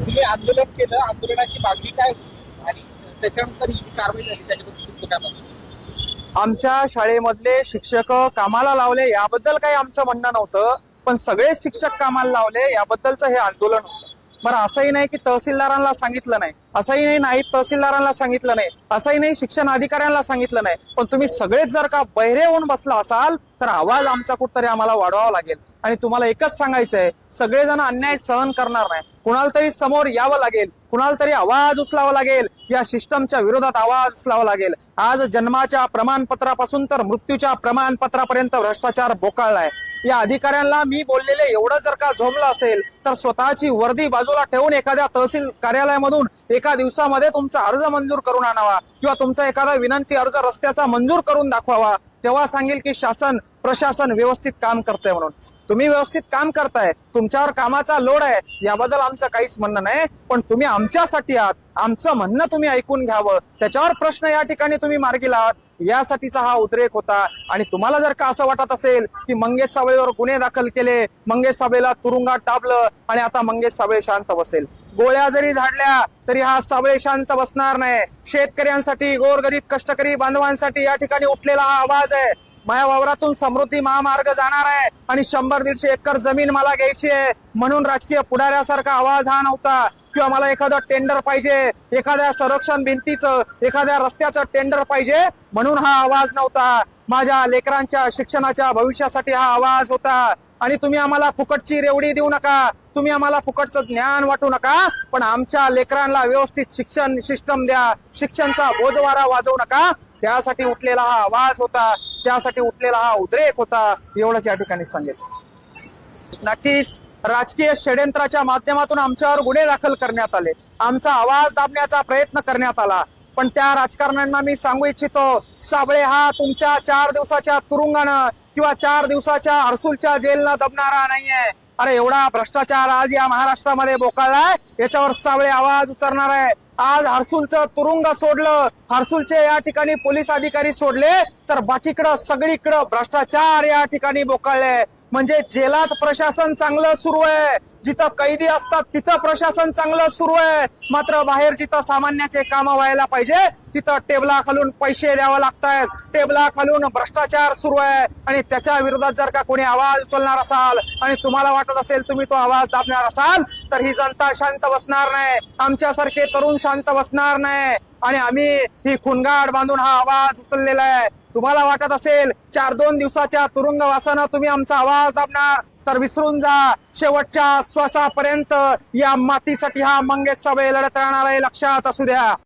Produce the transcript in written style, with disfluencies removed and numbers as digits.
तुम्ही आंदोलन केलं, आंदोलनाची मागणी काय होती आणि त्याच्यानंतर ही कारवाई झाली, त्याच्याबद्दल तुमचं काय म्हणणं? आमच्या शाळेमधले शिक्षक कामाला लावले याबद्दल काही आमचं म्हणणं नव्हतं, पण सगळे शिक्षक कामाला लावले याबद्दलचं हे आंदोलन होतं. बरं, असंही नाही की तहसीलदारांना सांगितलं नाही, असंही नाही तहसीलदारांना सांगितलं नाही, असंही नाही शिक्षण अधिकाऱ्यांना सांगितलं नाही, पण तुम्ही सगळेच जर का बहिरे होऊन बसला असाल तर आवाज आमचा कुठतरी आम्हाला वाढवावा लागेल. आणि तुम्हाला एकच सांगायचंय, सगळेजण अन्याय सहन करणार नाही, कुणाला तरी समोर यावं लागेल, कुणाला तरी आवाज उचलावा लागेल, या सिस्टमच्या विरोधात आवाज उचलावा लागेल. आज जन्माच्या प्रमाणपत्रापासून तर मृत्यूच्या प्रमाणपत्रापर्यंत भ्रष्टाचार बोकाळलाय. या अधिकाऱ्यांना मी बोललेले एवढं जर का झोंबलं असेल तर स्वतःची वर्दी बाजूला ठेवून एखाद्या तहसील कार्यालयामधून एका दिवसामध्ये तुमचा अर्ज मंजूर करून आणावा किंवा तुमचा एखादा विनंती अर्ज रस्त्याचा मंजूर करून दाखवावा. तेव्हा सांगेल की शासन प्रशासन व्यवस्थित काम करतंय म्हणून. तुम्ही व्यवस्थित काम करताय, तुमच्यावर कामाचा लोड आहे, याबद्दल आमचं काहीच म्हणणं नाही, पण तुम्ही आमच्यासाठी आहात, आमचं म्हणणं तुम्ही ऐकून घ्यावं, त्याच्यावर प्रश्न या ठिकाणी तुम्ही मार्गी लावात, यासाठीचा हा उद्रेक होता. आणि तुम्हाला जर का असं वाटत असेल की मंगेश साबळेवर गुन्हे दाखल केले, मंगेश साबळेला तुरुंगात टाकलं आणि आता मंगेश साबळे शांत बसेल, गोळ्या जरी झाडल्या तरी हा साबळे शांत बसणार नाही. शेतकऱ्यांसाठी, गोरगरीब कष्टकरी बांधवांसाठी या ठिकाणी उठलेला हा आवाज आहे. माझ्या वावरातून समृद्धी महामार्ग जाणार आहे आणि 100-150 एकर जमीन मला घ्यायची आहे म्हणून राजकीय पुढाऱ्यासारखा आवाज हा नव्हता. किंवा मला एखादं टेंडर पाहिजे, एखाद्या संरक्षण भिंतीचं, एखाद्या रस्त्याचं टेंडर पाहिजे म्हणून हा आवाज नव्हता. माझ्या लेकरांच्या शिक्षणाच्या भविष्यासाठी हा आवाज होता. आणि तुम्ही आम्हाला फुकटची रेवडी देऊ नका, तुम्ही आम्हाला फुकटचं ज्ञान वाटू नका, पण आमच्या लेकरांना व्यवस्थित शिक्षण सिस्टम द्या, शिक्षणचा बोजवारा वाजवू नका. त्यासाठी उठलेला हा आवाज होता, त्यासाठी उठलेला हा उद्रेक होता, एवढंच या ठिकाणी सांगेल. नक्कीच राजकीय षड्यंत्राच्या माध्यमातून आमच्यावर गुन्हे दाखल करण्यात आले, आमचा आवाज दाबण्याचा प्रयत्न करण्यात आला, पण त्या राजकारण्यांना मी सांगू इच्छितो, साबळे हा तुमच्या 4 दिवसाच्या तुरुंगानं किंवा 4 दिवसाच्या हर्सुलच्या जेलनं दबणारा नाहीये. अरे एवढा भ्रष्टाचार आज या महाराष्ट्रामध्ये बोकाळलाय, याच्यावर साबळे आवाज उचलणार आहे. आज हर्सुलचं तुरुंग सोडलं, हर्सुलचे या ठिकाणी पोलीस अधिकारी सोडले, तर बाकीकडं सगळीकडं भ्रष्टाचार या ठिकाणी बोकाळले. म्हणजे जेलात प्रशासन चांगलं सुरू आहे, जिथं कैदी असतात तिथं प्रशासन चांगलं सुरू आहे, मात्र बाहेर जिथं सामान्याचे काम व्हायला पाहिजे तिथं टेबलाखालून पैसे द्यावं लागतायत, टेबलाखालून भ्रष्टाचार सुरू आहे. आणि त्याच्या विरोधात जर का कोणी आवाज उचलणार असाल आणि तुम्हाला वाटत असेल तुम्ही तो आवाज दाबणार असाल तर ही जनता शांत बसणार नाही, आमच्यासारखे तरुण शांत बसणार नाही. आणि आम्ही ही खुणगाड बांधून हा आवाज उचललेला आहे. तुम्हाला वाटत असेल 4-2 दिवसाच्या तुरुंगवासानं तुम्ही आमचा आवाज दाबणार तर विसरून जा, शेवटच्या श्वासापर्यंत या मातीसाठी हा मंगेश साबळे लढत राहणार आहे, लक्षात असू द्या.